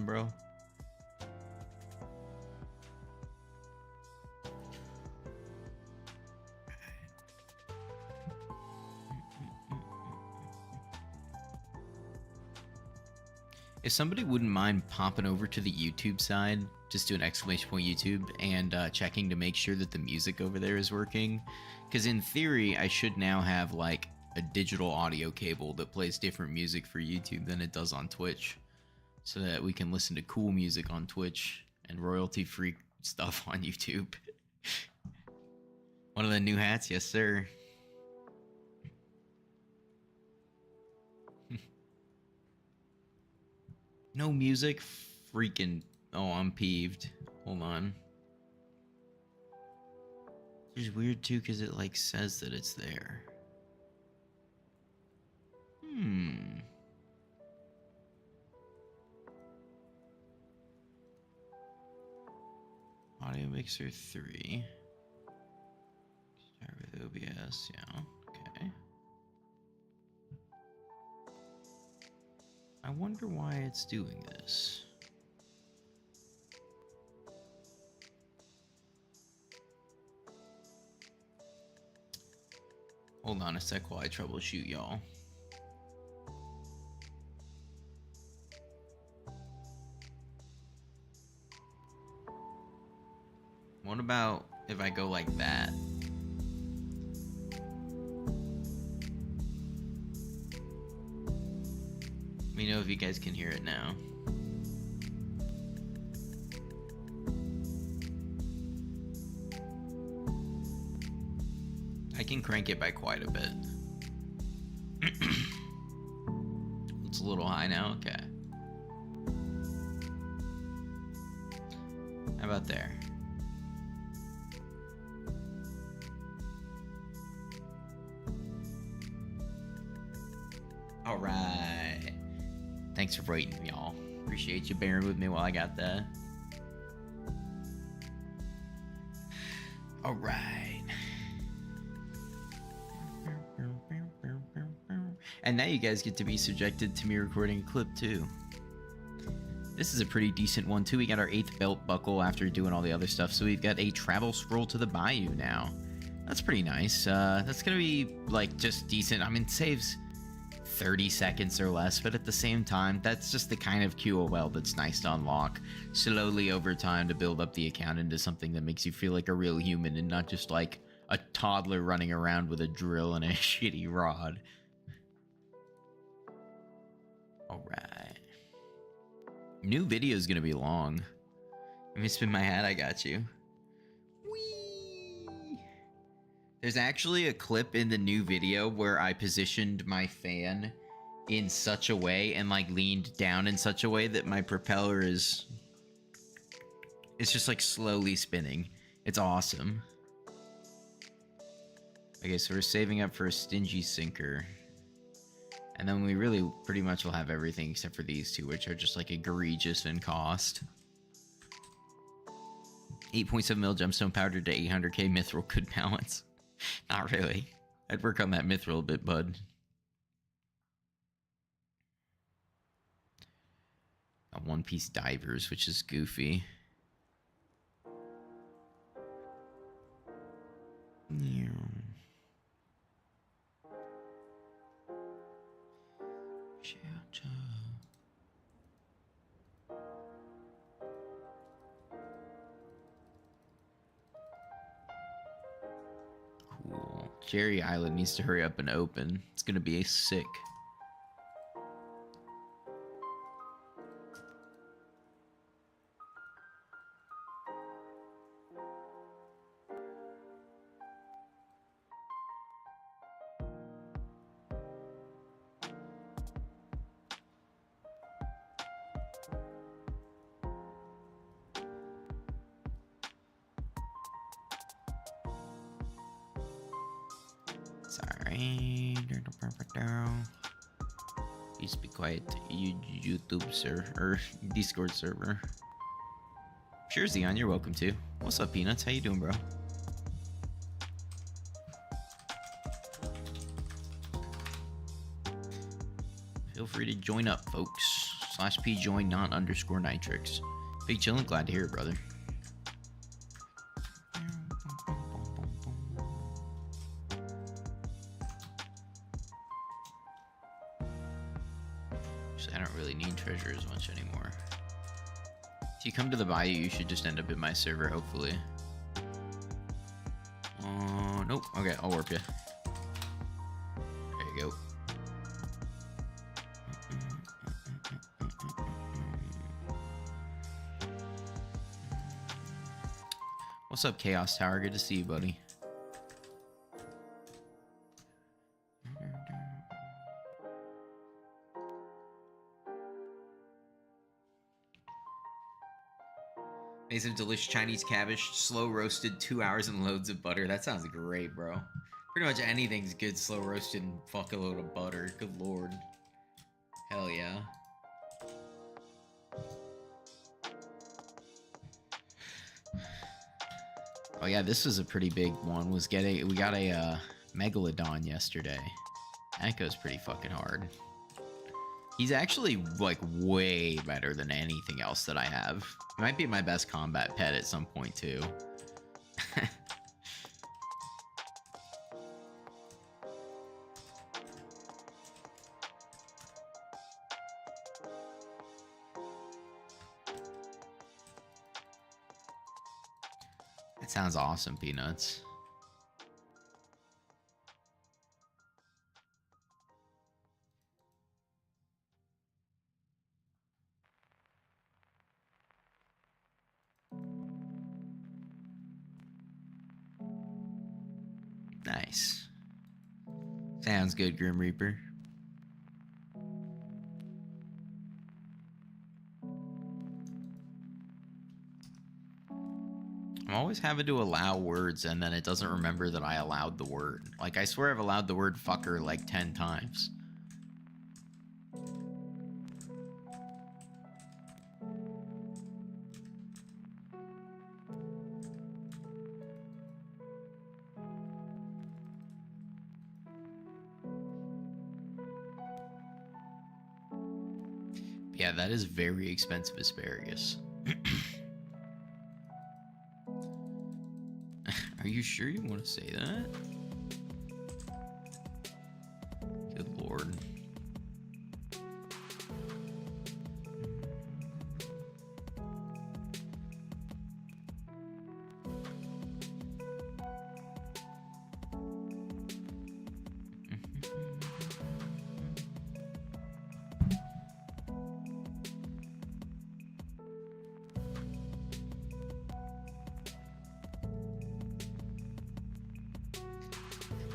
bro? If somebody wouldn't mind popping over to the YouTube side, just do an exclamation point YouTube and checking to make sure that the music over there is working. Because in theory, I should now have like a digital audio cable that plays different music for YouTube than it does on Twitch. So that we can listen to cool music on Twitch and royalty-free stuff on YouTube. One of the new hats? Yes, sir. No music? Freaking... Oh, I'm peeved. Hold on. It's weird, too, because it, like, says that it's there. Audio Mixer 3. Start with OBS, yeah. Okay. I wonder why it's doing this. Hold on a sec while I troubleshoot, y'all. What about if I go like that? Let me know if you guys can hear it now. I can crank it by quite a bit. It's a little high now, okay. How about there? Alright. Thanks for waiting, y'all. Appreciate you bearing with me while I got that. Alright. And now you guys get to be subjected to me recording a clip too. This is a pretty decent one too. We got our 8th belt buckle after doing all the other stuff. So we've got a travel scroll to the bayou now. That's pretty nice. That's gonna be like just decent. I mean, it saves 30 seconds or less, but at the same time, that's just the kind of QOL that's nice to unlock slowly over time to build up the account into something that makes you feel like a real human and not just like a toddler running around with a drill and a shitty rod. Alright. New video is gonna be long. Let me spin my hat, I got you. Whee! There's actually a clip in the new video where I positioned my fan in such a way and like leaned down in such a way that my propeller is... It's just like slowly spinning. It's awesome. Okay, so we're saving up for a stingy sinker. And then we really pretty much will have everything except for these two, which are just like egregious in cost. 8.7 mil gemstone powder to 800k mithril could balance. Not really. I'd work on that mithril a bit, bud. Got One Piece divers, which is goofy. Yeah. Cool. Jerry Island needs to hurry up and open. It's gonna be sick. Sorry. Please be quiet. YouTube server or Discord server. Sure, Xeon, you're welcome to. What's up, Peanuts? How you doing, bro? Feel free to join up, folks. /P join not _ nitrix. Big chillin', glad to hear it, brother. Actually, I don't really need treasure as much anymore. If you come to the bayou, you should just end up in my server, hopefully. Nope. Okay, I'll warp you. There you go. What's up, Chaos Tower? Good to see you, buddy. Made some delicious Chinese cabbage, slow roasted, 2 hours and loads of butter. That sounds great, bro. Pretty much anything's good slow roasted and fuck a load of butter. Good lord. Hell yeah. Oh yeah, this was a pretty big one. We got a Megalodon yesterday. That goes pretty fucking hard. He's actually, like, way better than anything else that I have. He might be my best combat pet at some point, too. That sounds awesome, Peanuts. Nice. Sounds good, Grim Reaper. I'm always having to allow words and then it doesn't remember that I allowed the word. Like, I swear I've allowed the word fucker like 10 times. Yeah, that is very expensive asparagus. Are you sure you want to say that? Good lord.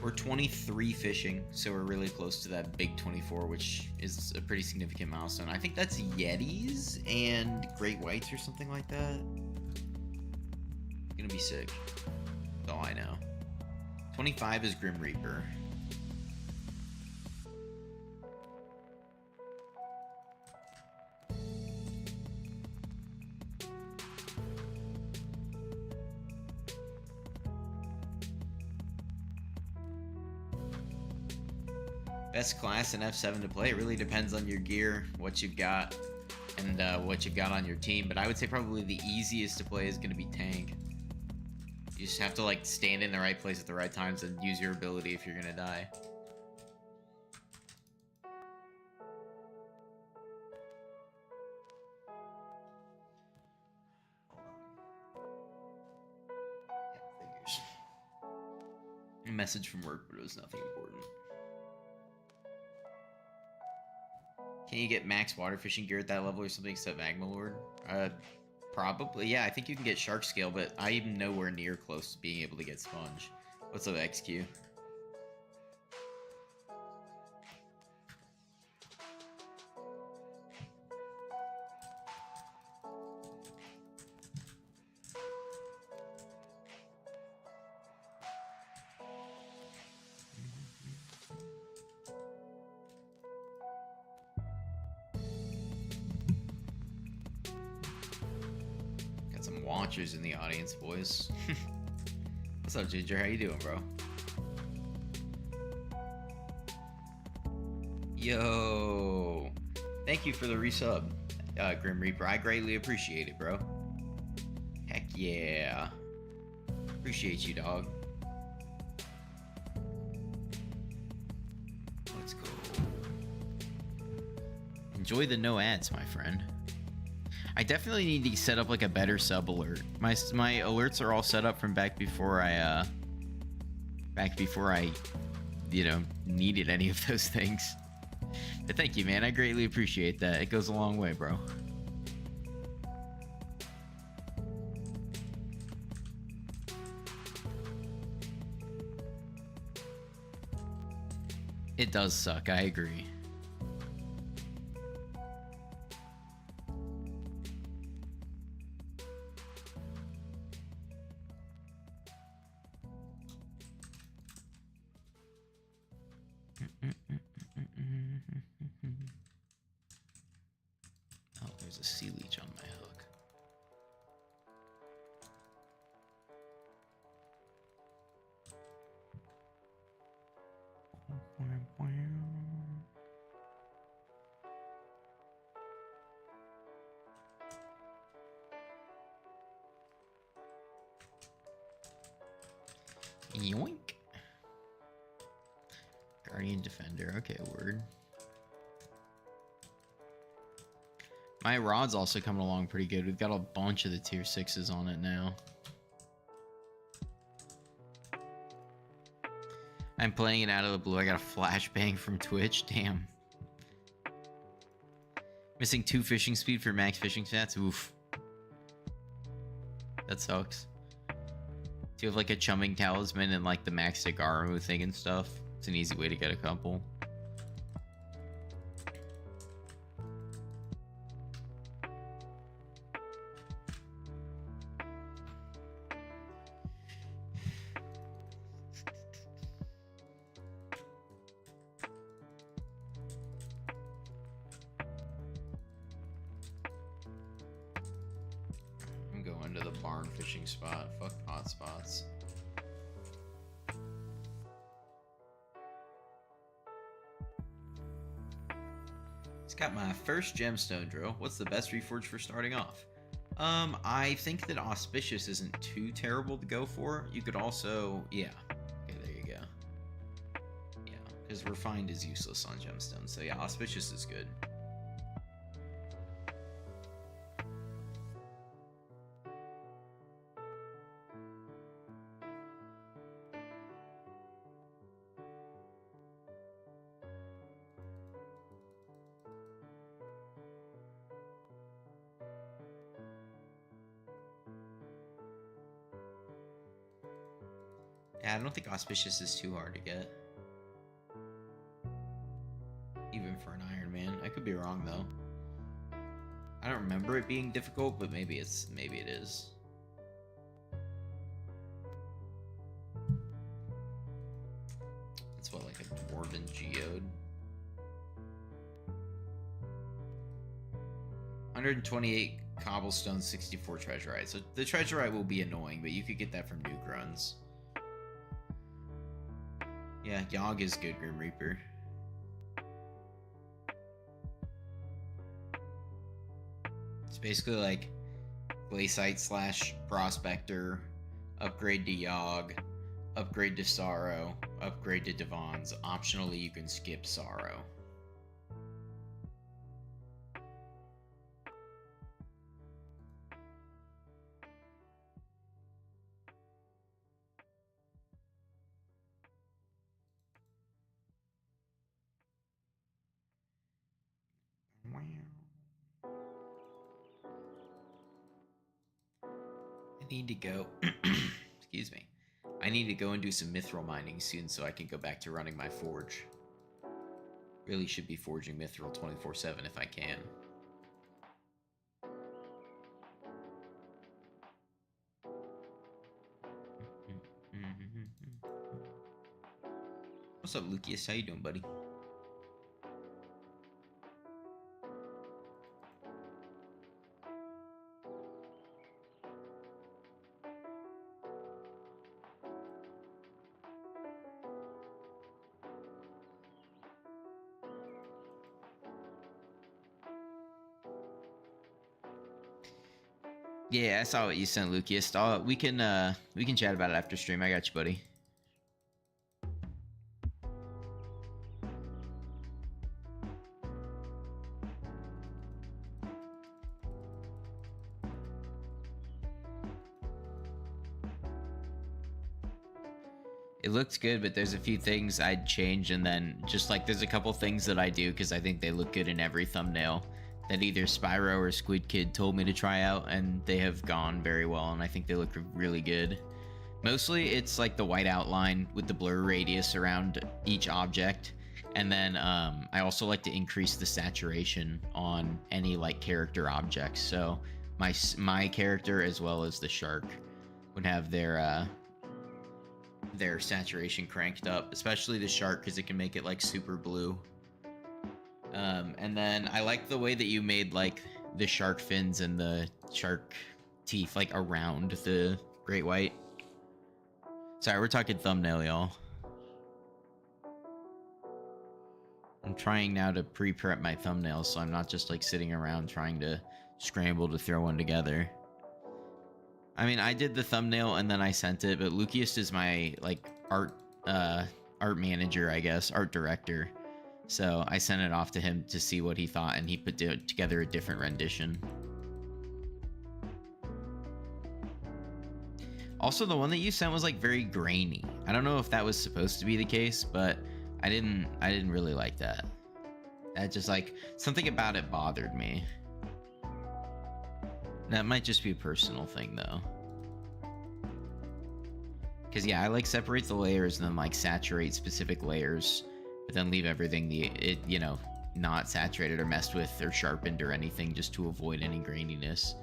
We're 23 fishing, so we're really close to that big 24, which is a pretty significant milestone. I think that's Yetis and Great Whites or something like that. Gonna be sick. That's all I know. 25 is Grim Reaper. Best class in F7 to play. It really depends on your gear, what you've got, and what you've got on your team. But I would say probably the easiest to play is going to be tank. You just have to like stand in the right place at the right times and use your ability if you're going to die. Figures. A message from work, but it was nothing important. Can you get max water fishing gear at that level or something except Magma Lord? Probably. Yeah, I think you can get shark scale, but I'm nowhere near close to being able to get sponge. What's up, XQ? Watchers in the audience, boys. What's up, Ginger? How you doing, bro? Yo, thank you for the resub. Grim Reaper. I greatly appreciate it, bro. Heck yeah. Appreciate you, dog. Let's go. Enjoy the no ads, my friend. I definitely need to set up like a better sub alert. My alerts are all set up from back before I you know, needed any of those things. But thank you, man. I greatly appreciate that. It goes a long way, bro. It does suck. I agree. Oh, there's a sea leech on my hook. Yoink. Guardian Defender. Okay, word. My rod's also coming along pretty good. We've got a bunch of the tier 6s on it now. I'm playing it out of the blue. I got a flashbang from Twitch. Damn. Missing 2 fishing speed for max fishing stats. Oof. That sucks. Do you have like a chumming talisman and like the max Agaru thing and stuff? It's an easy way to get a couple. I'm going to the barn fishing spot. Fuck hot spots. Got my first gemstone drill. What's the best reforge for starting off? I think that auspicious isn't too terrible to go for. You could also, yeah. Okay, there you go. Yeah, because refined is useless on gemstones. So yeah, auspicious is good. Yeah, I don't think auspicious is too hard to get. Even for an Iron Man. I could be wrong though. I don't remember it being difficult, but maybe it is. That's what, like a dwarven geode. 128 cobblestone, 64 treasurite. So the treasurite will be annoying, but you could get that from nuke runs. Yeah, Yogg is good, Grim Reaper. It's basically like Glaciite slash Prospector, upgrade to Yogg, upgrade to Sorrow, upgrade to Devons. Optionally, you can skip Sorrow. I need to go. Excuse me. I need to go and do some mithril mining soon so I can go back to running my forge. Really should be forging mithril 24/7 if I can. What's up, Lucius? How you doing, buddy? Yeah, I saw what you sent, Lucius. We can chat about it after stream. I got you, buddy. It looks good, but there's a few things I'd change, and then just like there's a couple things that I do because I think they look good in every thumbnail that either Spyro or Squid Kid told me to try out, and they have gone very well, and I think they look really good. Mostly it's like the white outline with the blur radius around each object, and then I also like to increase the saturation on any like character objects. So my character as well as the shark would have their saturation cranked up, especially the shark because it can make it like super blue. And then I like the way that you made like the shark fins and the shark teeth like around the great white. Sorry, we're talking thumbnail, y'all. I'm trying now to pre-prep my thumbnails so I'm not just like sitting around trying to scramble to throw one together. I mean, I did the thumbnail and then I sent it, but Lucius is my like art manager, I guess, art director. So I sent it off to him to see what he thought, and he put together a different rendition. Also, the one that you sent was like very grainy. I don't know if that was supposed to be the case, but I didn't really like that. That just like something about it bothered me. That might just be a personal thing though. Cause yeah, I like separate the layers and then like saturate specific layers, but then leave everything you know, not saturated or messed with or sharpened or anything just to avoid any graininess.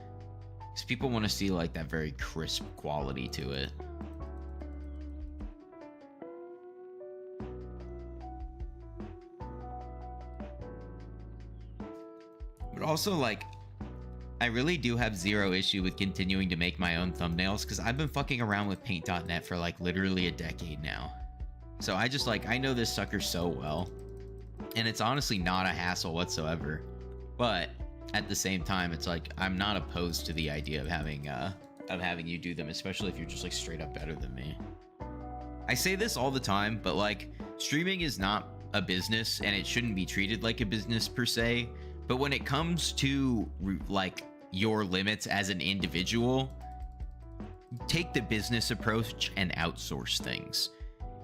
Because people want to see like that very crisp quality to it. But also like, I really do have zero issue with continuing to make my own thumbnails because I've been fucking around with paint.net for like literally a decade now. So I just like, I know this sucker so well, and it's honestly not a hassle whatsoever. But at the same time, it's like, I'm not opposed to the idea of having you do them, especially if you're just like straight up better than me. I say this all the time, but like streaming is not a business and it shouldn't be treated like a business per se. But when it comes to like your limits as an individual, take the business approach and outsource things.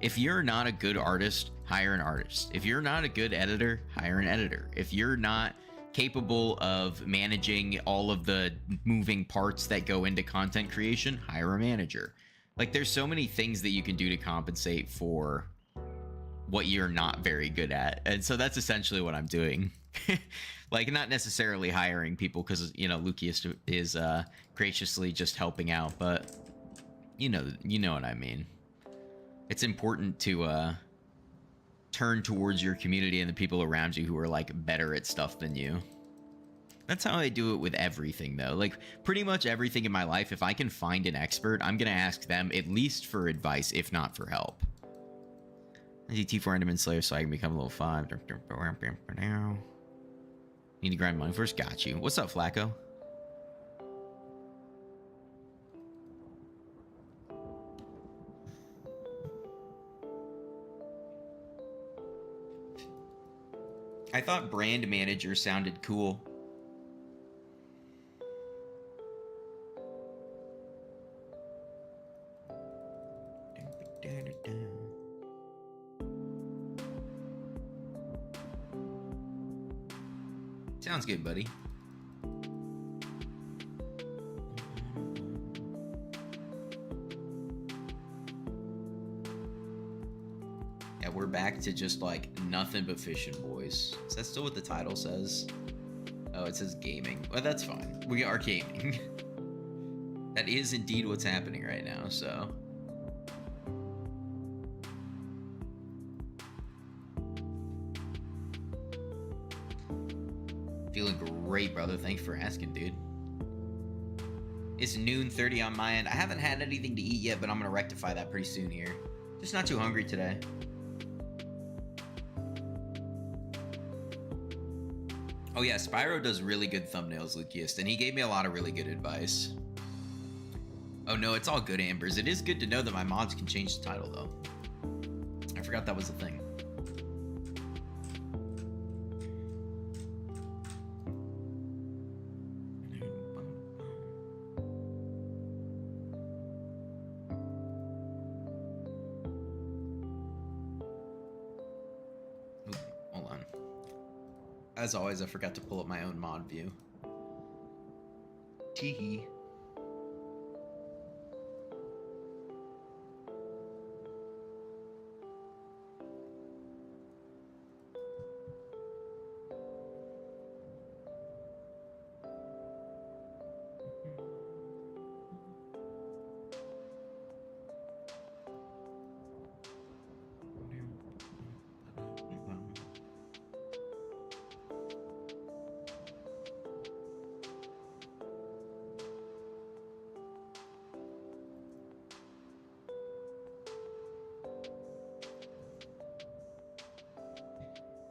If you're not a good artist, hire an artist. If you're not a good editor, hire an editor. If you're not capable of managing all of the moving parts that go into content creation, hire a manager. Like there's so many things that you can do to compensate for what you're not very good at. And so that's essentially what I'm doing. Like not necessarily hiring people because, you know, Lucius is graciously just helping out, but you know what I mean. It's important to turn towards your community and the people around you who are like better at stuff than you. That's how I do it with everything though. Like pretty much everything in my life, if I can find an expert, I'm gonna ask them at least for advice, if not for help. I need T4 Enderman Slayer so I can become level 5. Need to grind money first. Got you. What's up, Flacco? I thought brand manager sounded cool. Sounds good, buddy. Yeah, we're back to just like nothing but fishing, boys. Is that still what the title says? Oh, it says gaming. Well, that's fine. We are gaming. That is indeed what's happening right now, so. Feeling great, brother. Thanks for asking, dude. It's noon 30 on my end. I haven't had anything to eat yet, but I'm gonna rectify that pretty soon here. Just not too hungry today. Oh yeah, Spyro does really good thumbnails, Lucius, and he gave me a lot of really good advice. Oh no, it's all good, Ambers. It is good to know that my mods can change the title, though. I forgot that was a thing. Ooh, hold on. As always, I forgot to pull up my own mod view. Teehee.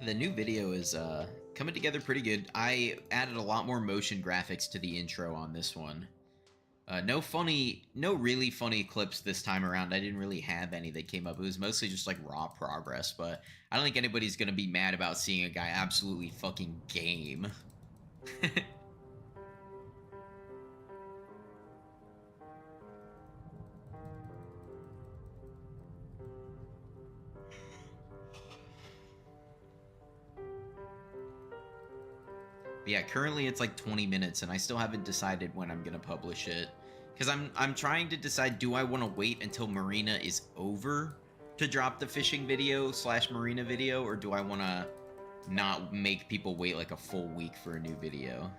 The new video is coming together pretty good. I added a lot more motion graphics to the intro on this one. No really funny clips this time around. I didn't really have any that came up. It was mostly just like raw progress, but I don't think anybody's gonna be mad about seeing a guy absolutely fucking game. But yeah, currently it's like 20 minutes and I still haven't decided when I'm gonna publish it. Because I'm trying to decide, do I want to wait until Marina is over to drop the fishing video / Marina video, or do I want to not make people wait like a full week for a new video?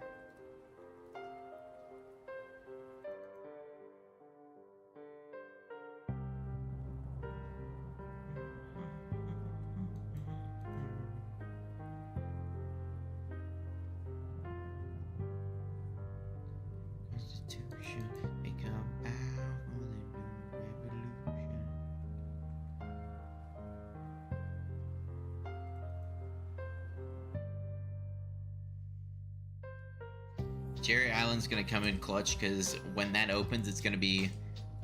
Cherry Island's gonna come in clutch because when that opens, it's gonna be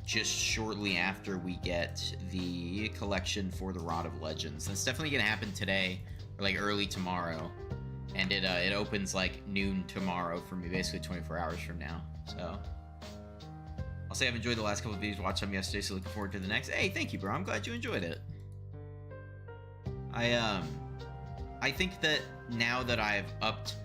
just shortly after we get the collection for the Rod of Legends. That's definitely gonna happen today or like early tomorrow, and it opens like noon tomorrow for me, basically 24 hours from now. So I'll say I've enjoyed the last couple of videos, watched them yesterday, so looking forward to the next. Hey, thank you, bro. I'm glad you enjoyed it. I think that now that I've upped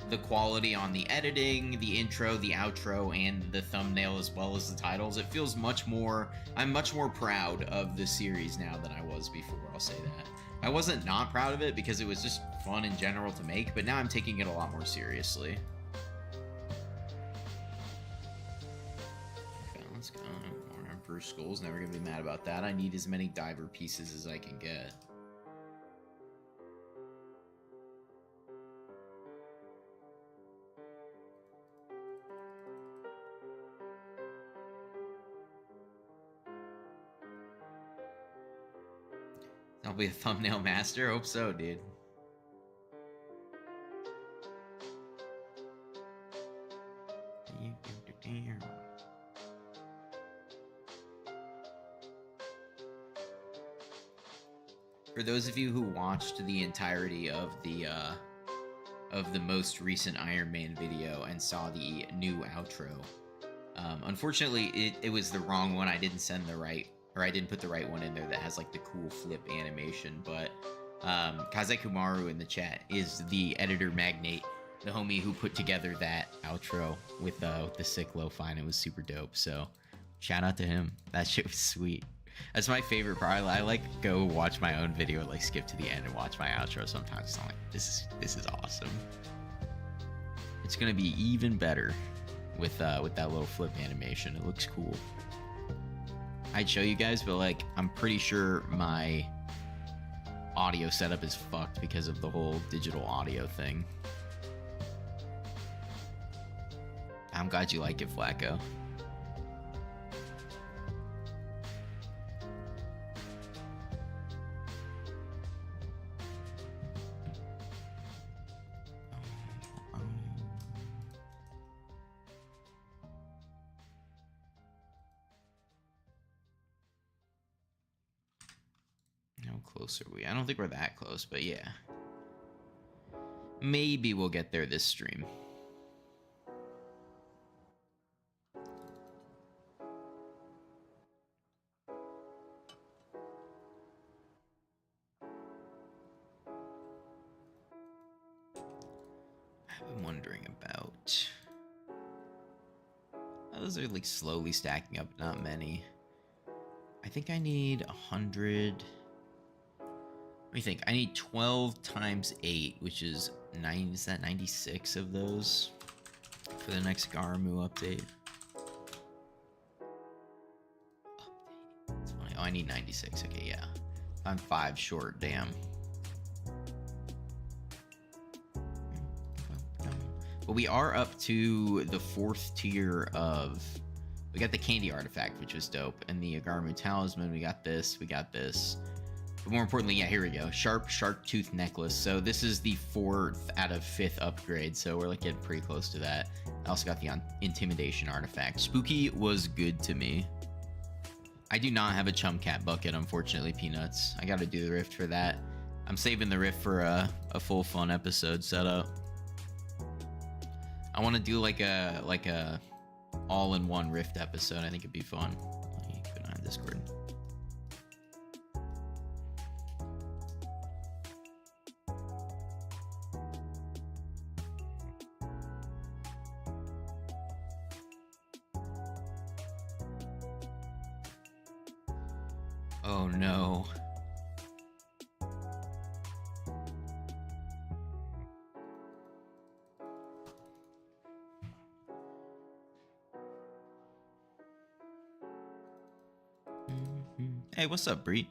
the quality on the editing, the intro, the outro, and the thumbnail, as well as the titles, it feels much more, I'm much more proud of the series now than I was before, I'll say that. I wasn't not proud of it because it was just fun in general to make, but now I'm taking it a lot more seriously. Okay, let's go. More Emperor Skull's never gonna be mad about that. I need as many diver pieces as I can get. I'll be a thumbnail master. Hope so, dude. For those of you who watched the entirety of the most recent Iron Man video and saw the new outro, unfortunately it was the wrong one. I didn't send the right, or I didn't put the right one in there that has like the cool flip animation, but Kazai Kumaru in the chat is the editor magnate, the homie who put together that outro with the sick lo-fi, and it was super dope. So shout out to him. That shit was sweet. That's my favorite part. I like go watch my own video, like skip to the end and watch my outro sometimes. I'm like, this is awesome. It's gonna be even better with that little flip animation. It looks cool. I'd show you guys, but like I'm pretty sure my audio setup is fucked because of the whole digital audio thing. I'm glad you like it, Flacco. close are we? I don't think we're that close, but yeah. Maybe we'll get there this stream. I've been wondering about... Those are like slowly stacking up, not many. I think I need 100... Let me think. I need 12 times 8, which is 9. Is that 96 of those for the next Garmu update? It's funny. Oh, I need 96. Okay, yeah. I'm 5 short. Damn. But we are up to the 4th tier of... We got the candy artifact, which was dope, and the Agarmu talisman. We got this. We got this. But more importantly, yeah, here we go. Shark tooth necklace. So this is the 4th out of 5th upgrade. So we're like getting pretty close to that. I also got the intimidation artifact. Spooky was good to me. I do not have a chum cat bucket, unfortunately, Peanuts. I got to do the rift for that. I'm saving the rift for a full fun episode setup. I want to do like a all-in-one rift episode. I think it'd be fun. Let me put it on Discord. Oh no. Hey, what's up, Breet?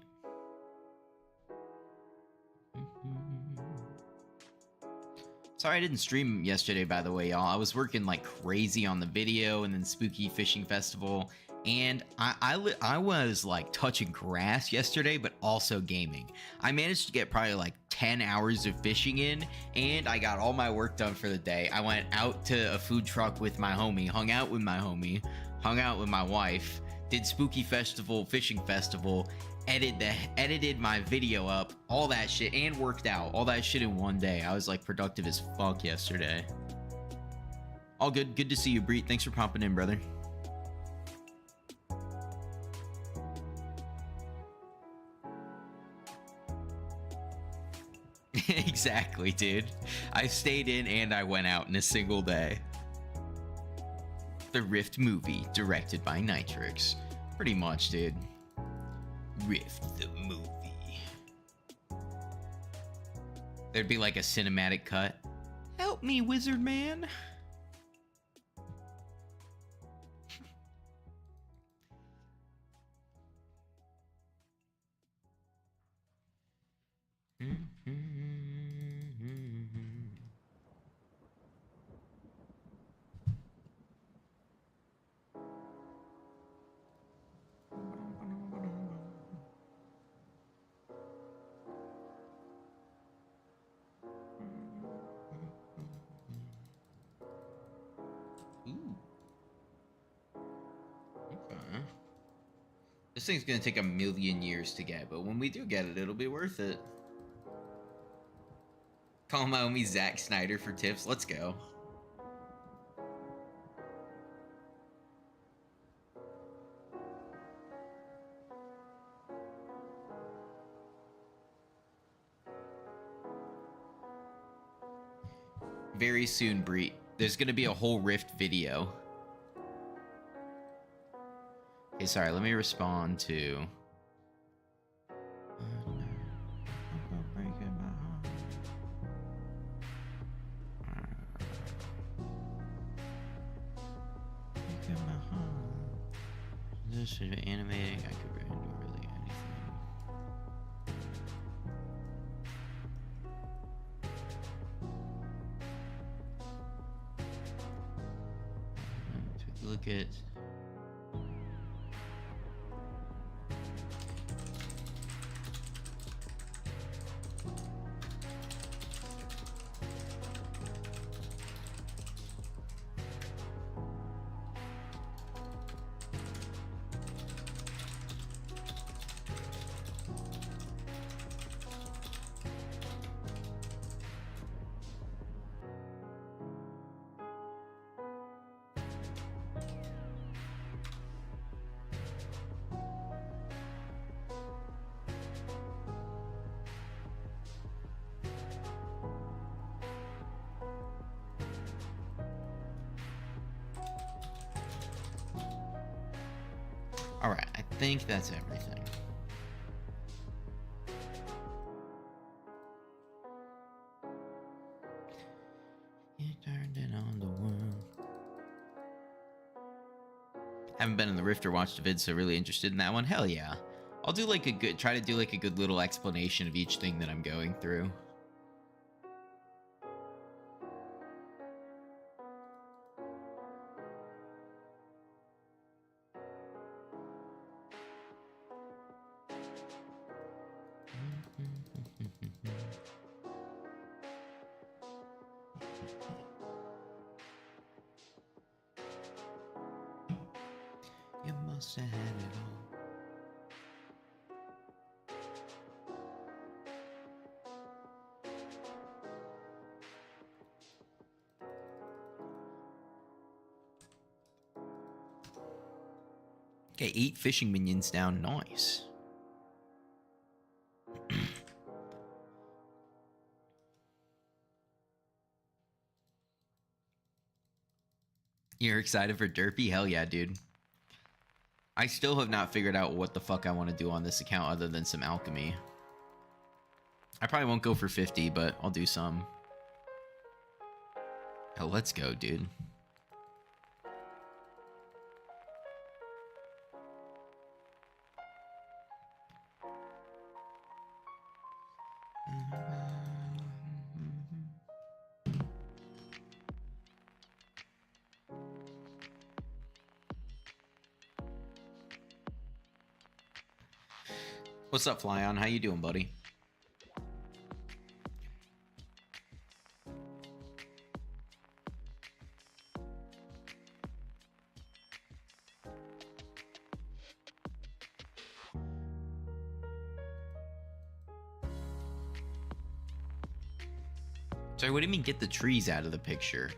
Sorry I didn't stream yesterday, by the way, y'all. I was working like crazy on the video and then Spooky Fishing Festival. And I was like touching grass yesterday, but also gaming. I managed to get probably like 10 hours of fishing in, and I got all my work done for the day. I went out to a food truck with my homie, hung out with my homie, hung out with my wife, did Spooky Festival, Fishing Festival, edited my video up, all that shit, and worked out. All that shit in one day. I was like productive as fuck yesterday. All good. Good to see you, Breet. Thanks for popping in, brother. Exactly, dude. I stayed in and I went out in a single day. The Rift movie, directed by Nitrix. Pretty much, dude. Rift the movie. There'd be like a cinematic cut. Help me, wizard man. This thing's gonna take a million years to get, but when we do get it, it'll be worth it. Call my homie Zack Snyder for tips. Let's go. Very soon, Breet. There's gonna be a whole Rift video. Okay, sorry, let me respond to... This should be animating. I could really do really anything. Take a look at... Alright, I think that's everything. You turned it on the world. Haven't been in the Rift or watched a vid, so really interested in that one. Hell yeah. I'll do like try to do like a good little explanation of each thing that I'm going through. You must have had it all. Okay, 8 fishing minions down. Nice. You're excited for Derpy? Hell yeah, dude. I still have not figured out what the fuck I want to do on this account other than some alchemy. I probably won't go for 50, but I'll do some. Hell, let's go, dude. What's up, Flyon? How you doing, buddy? Sorry, what do you mean get the trees out of the picture?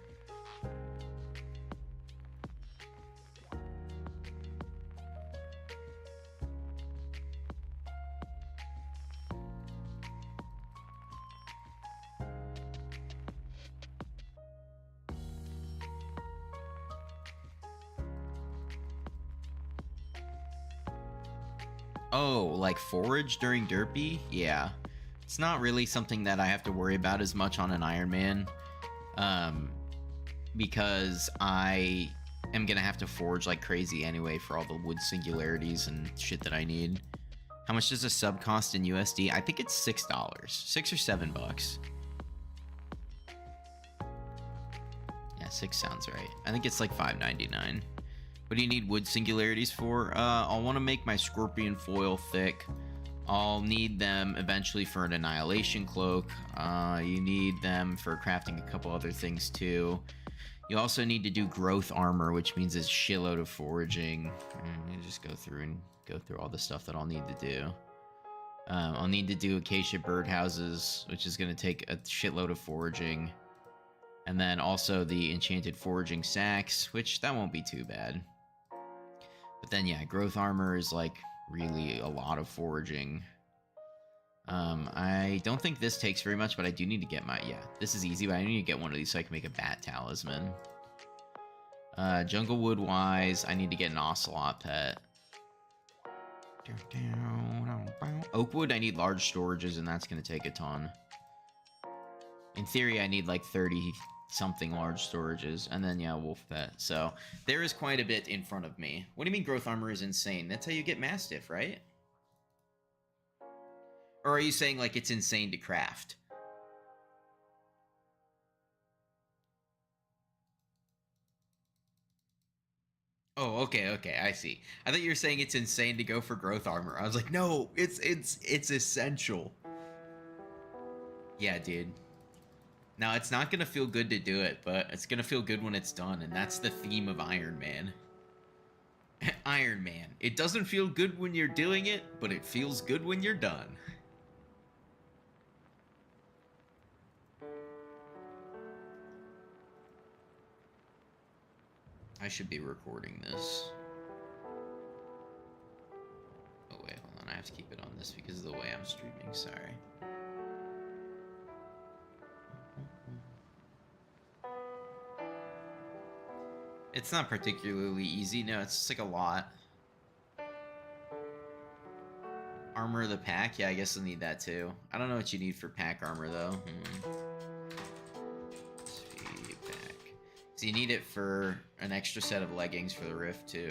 Oh, like forage during Derpy? Yeah. It's not really something that I have to worry about as much on an Ironman. Because I am gonna have to forage like crazy anyway for all the wood singularities and shit that I need. How much does a sub cost in USD? I think it's $6. $6 or $7. Yeah, 6 sounds right. I think it's like $5.99. What do you need wood singularities for? I'll want to make my scorpion foil thick. I'll need them eventually for an annihilation cloak. You need them for crafting a couple other things too. You also need to do growth armor, which means a shitload of foraging. You just go through all the stuff that I'll need to do. I'll need to do acacia birdhouses, which is going to take a shitload of foraging. And then also the enchanted foraging sacks, which that won't be too bad. But then, yeah, growth armor is, like, really a lot of foraging. I don't think this takes very much, but I do need to get my... Yeah, this is easy, but I need to get one of these so I can make a bat talisman. Jungle wood-wise, I need to get an ocelot pet. Oakwood, I need large storages, and that's going to take a ton. In theory, I need, like, 30... something large storages, and then yeah, wolf pet. So there is quite a bit in front of me. What do you mean growth armor is insane? That's how you get mastiff, right? Or are you saying like it's insane to craft? Oh, okay, I see. I thought you were saying it's insane to go for growth armor. I was like, no, it's essential. Yeah, dude. Now, it's not going to feel good to do it, but it's going to feel good when it's done, and that's the theme of Iron Man. Iron Man. It doesn't feel good when you're doing it, but it feels good when you're done. I should be recording this. Oh, wait, hold on. I have to keep it on this because of the way I'm streaming. Sorry. It's not particularly easy. No, it's just like a lot. Armor of the pack? Yeah, I guess I'll need that too. I don't know what you need for pack armor though. Speed pack. So you need it for an extra set of leggings for the rift too.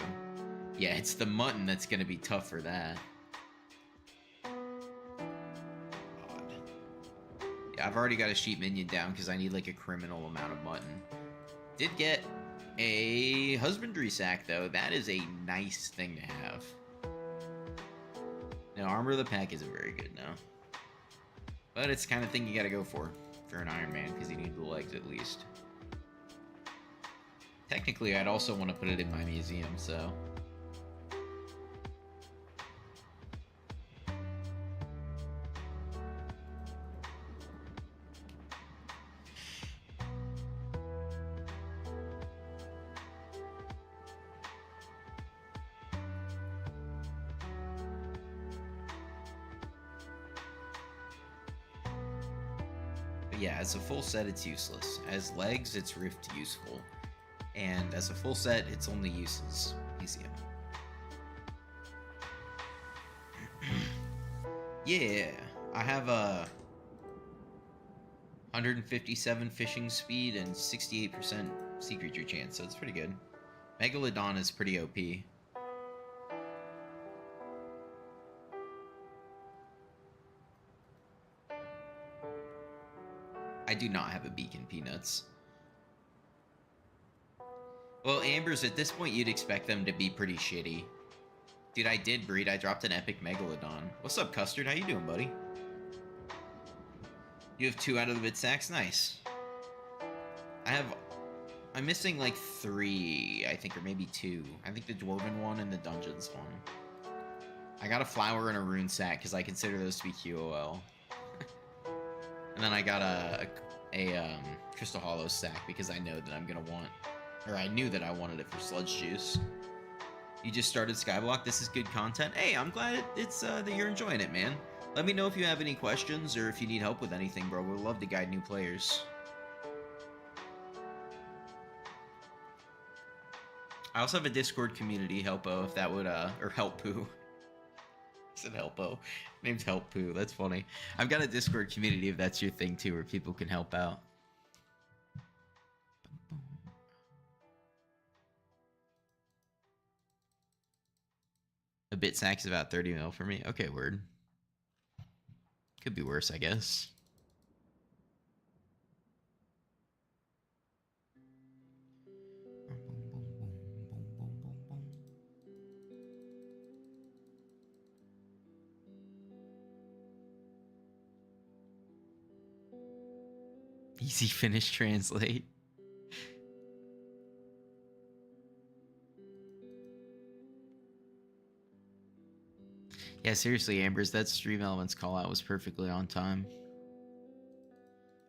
Yeah, it's the mutton that's gonna be tough for that. God. Yeah, I've already got a sheep minion down because I need like a criminal amount of mutton. Did get a husbandry sack though. That is a nice thing to have. No, armor of the pack isn't very good now. But it's the kind of thing you gotta go for an Iron Man, because you need the legs at least. Technically, I'd also want to put it in my museum, so... yeah, as a full set, it's useless. As legs, it's rift useful. And as a full set, it's only uses museum. Yeah, I have a 157 fishing speed and 68% sea creature chance, so it's pretty good. Megalodon is pretty OP. I do not have a beacon, Peanuts. Well, Ambers, at this point, you'd expect them to be pretty shitty. Dude, I did breed. I dropped an epic Megalodon. What's up, Custard? How you doing, buddy? You have 2 out of the bit sacks? Nice. I'm missing like 3, I think, or maybe 2. I think the Dwarven one and the Dungeons one. I got a flower and a rune sack because I consider those to be QOL. And then I got a Crystal Hollow sack because I know that I'm gonna want, or I knew that I wanted it for Sludge Juice. You just started SkyBlock. This is good content. Hey, I'm glad it's that you're enjoying it, man. Let me know if you have any questions or if you need help with anything, bro. We'd love to guide new players. I also have a Discord community, Helpo, if that would, or Helpoo. I said Helpo. Name's Helpoo. That's funny. I've got a Discord community if that's your thing too, where people can help out. A bit sack's about 30 mil for me. Okay, word. Could be worse, I guess. Easy finish translate. Yeah, seriously, Ambers, that Stream Elements call out was perfectly on time.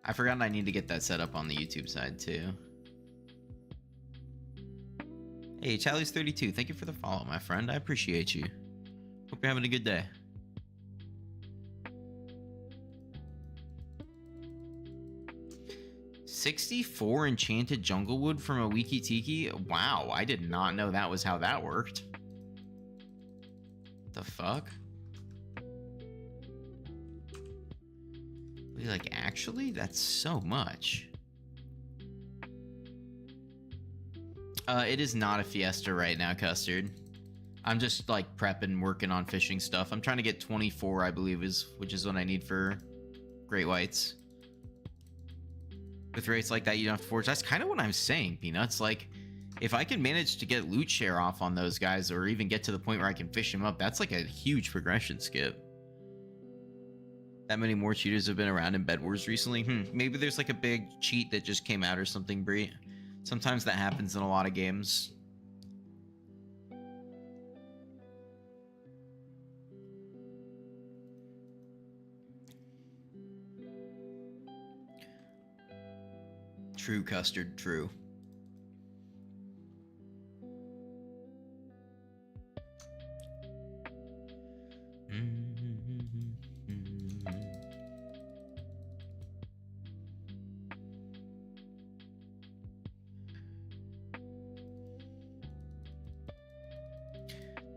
I forgot I need to get that set up on the YouTube side too. Hey, Charlie's32, thank you for the follow, my friend. I appreciate you. Hope you're having a good day. $64 enchanted jungle wood from a Wiki Tiki? Wow, I did not know that was how that worked. The fuck? Like, actually? That's so much. It is not a fiesta right now, Custard. I'm just, like, prepping, working on fishing stuff. I'm trying to get 24, I believe, which is what I need for great whites. With rates like that, you don't have to forge. That's kind of what I'm saying, Peanuts. Like, if I can manage to get loot share off on those guys, or even get to the point where I can fish them up, that's like a huge progression skip. That many more cheaters have been around in Bed Wars recently? Maybe there's like a big cheat that just came out or something, Bree. Sometimes that happens in a lot of games. True, Custard, true.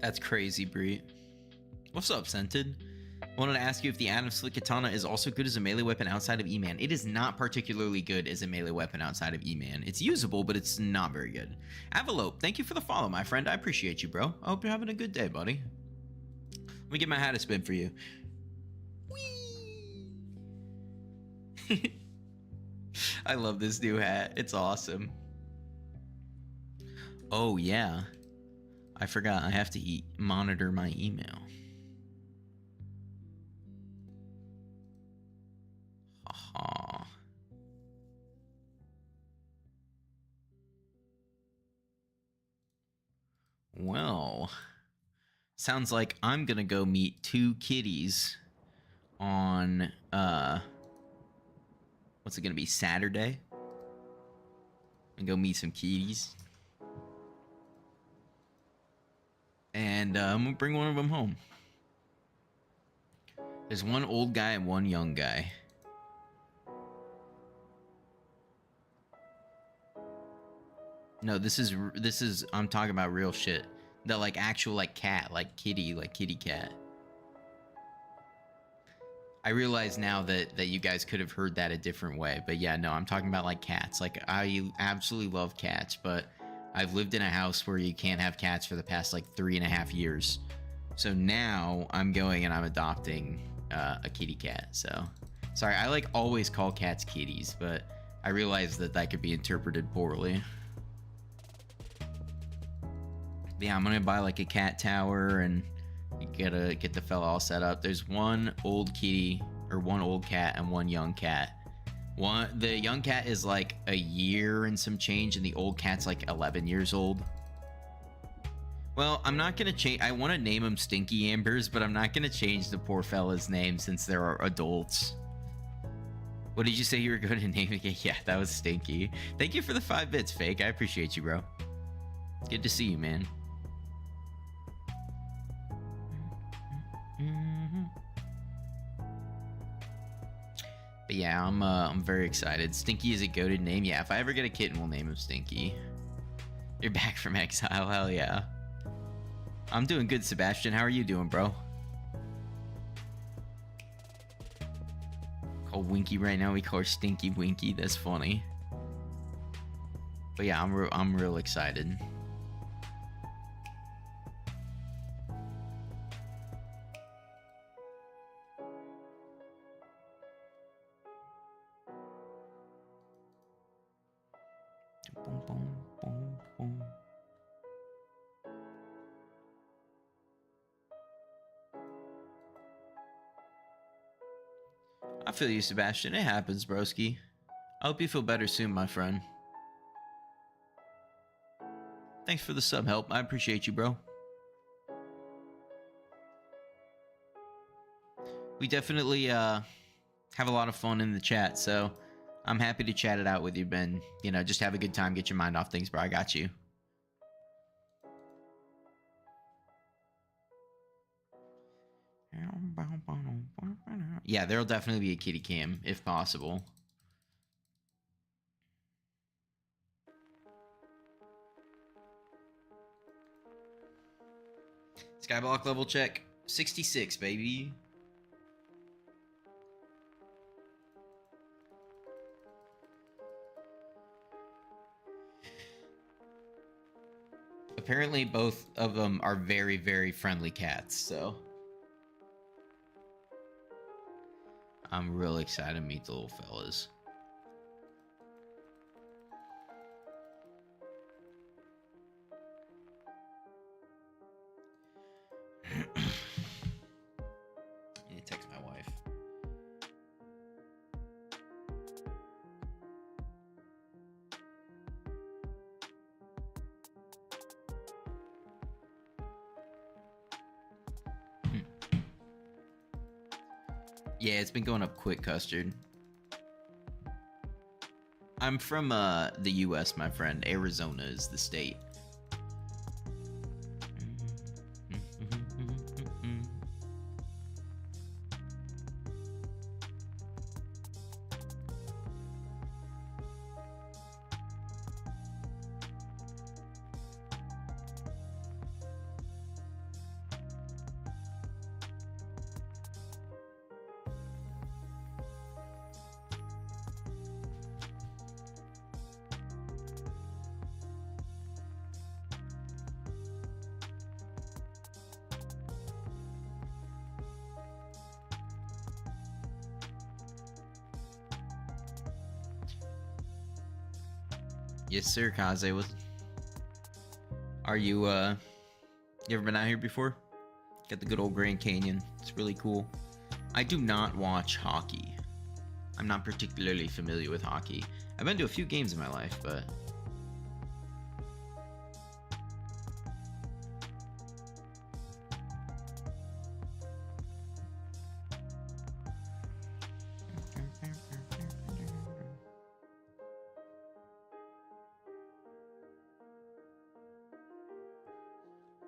That's crazy, Bree. What's up, Scented? Wanted to ask you if the Adam Slick Katana is also good as a melee weapon outside of E-Man. It is not particularly good as a melee weapon outside of E-Man. It's usable, but it's not very good. Avalope, thank you for the follow, my friend. I appreciate you, bro. I hope you're having a good day, buddy. Let me get my hat to spin for you. Whee! I love this new hat. It's awesome. Oh, yeah. I forgot. I have to monitor my email. Well, sounds like I'm gonna go meet two kitties on what's it gonna be, Saturday? And go meet some kitties. And I'm gonna bring one of them home. There's one old guy and one young guy. No, this is I'm talking about real shit. The like actual like cat, like kitty cat. I realize now that you guys could have heard that a different way, but yeah, no, I'm talking about like cats. Like I absolutely love cats, but I've lived in a house where you can't have cats for the past like 3.5 years. So now I'm going and I'm adopting a kitty cat. So sorry, I like always call cats kitties, but I realize that could be interpreted poorly. Yeah, I'm gonna buy like a cat tower and get the fella all set up. There's one old kitty, or one old cat and one young cat. The young cat is like a year and some change, and the old cat's like 11 years old. Well, I'm not gonna change. I want to name them Stinky Ambers, but I'm not gonna change the poor fella's name since there are adults. What did you say you were going to name it? Yeah, that was Stinky. Thank you for the 5 bits, Fake. I appreciate you, bro. Good to see you, man. But yeah, I'm very excited. Stinky is a goated name. Yeah, if I ever get a kitten, we'll name him Stinky. You're back from exile. Hell yeah. I'm doing good, Sebastian. How are you doing, bro? Call Winky right now. We call her Stinky Winky. That's funny. But yeah, I'm real excited. Boom, boom, boom, boom. I feel you, Sebastian. It happens, broski. I hope you feel better soon, my friend. Thanks for the sub help. I appreciate you, bro. We definitely have a lot of fun in the chat, so I'm happy to chat it out with you, Ben. You know, just have a good time, get your mind off things, bro. I got you. Yeah, there'll definitely be a kitty cam, if possible. Skyblock level check. 66, baby. Apparently both of them are very, very friendly cats, so I'm real excited to meet the little fellas. I need to text my wife. Yeah, it's been going up quick, Custard. I'm from the US, my friend. Arizona is the state. Yes, sir, Kaze. Are you, you ever been out here before? Got the good old Grand Canyon. It's really cool. I do not watch hockey. I'm not particularly familiar with hockey. I've been to a few games in my life, but...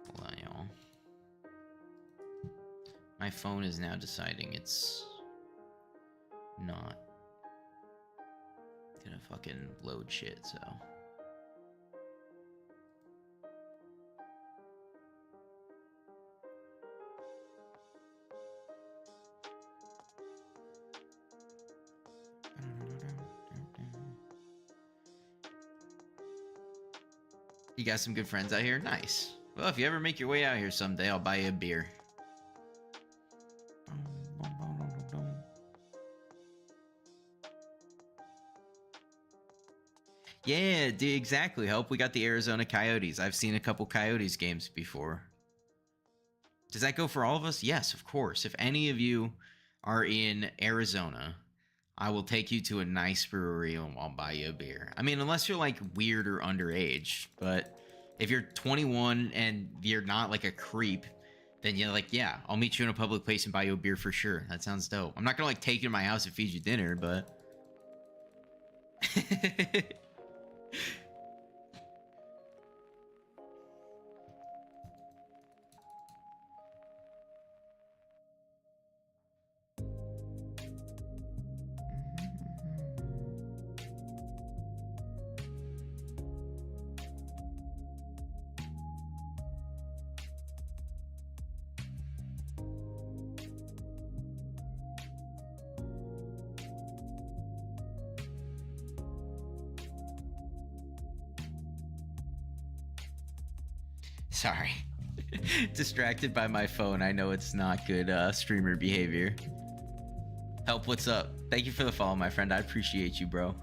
Hold on, y'all. My phone is now deciding it's not gonna fucking load shit, so... You got some good friends out here? Nice. Well, if you ever make your way out here someday, I'll buy you a beer. Yeah, dude, exactly. Hope we got the Arizona Coyotes. I've seen a couple Coyotes games before. Does that go for all of us? Yes, of course. If any of you are in Arizona, I will take you to a nice brewery and I'll buy you a beer. I mean, unless you're like weird or underage, but if you're 21 and you're not like a creep, then you're like, yeah, I'll meet you in a public place and buy you a beer for sure. That sounds dope. I'm not gonna like take you to my house and feed you dinner, but... Sorry. Distracted by my phone. I know it's not good streamer behavior. Help, what's up? Thank you for the follow, my friend. I appreciate you, bro.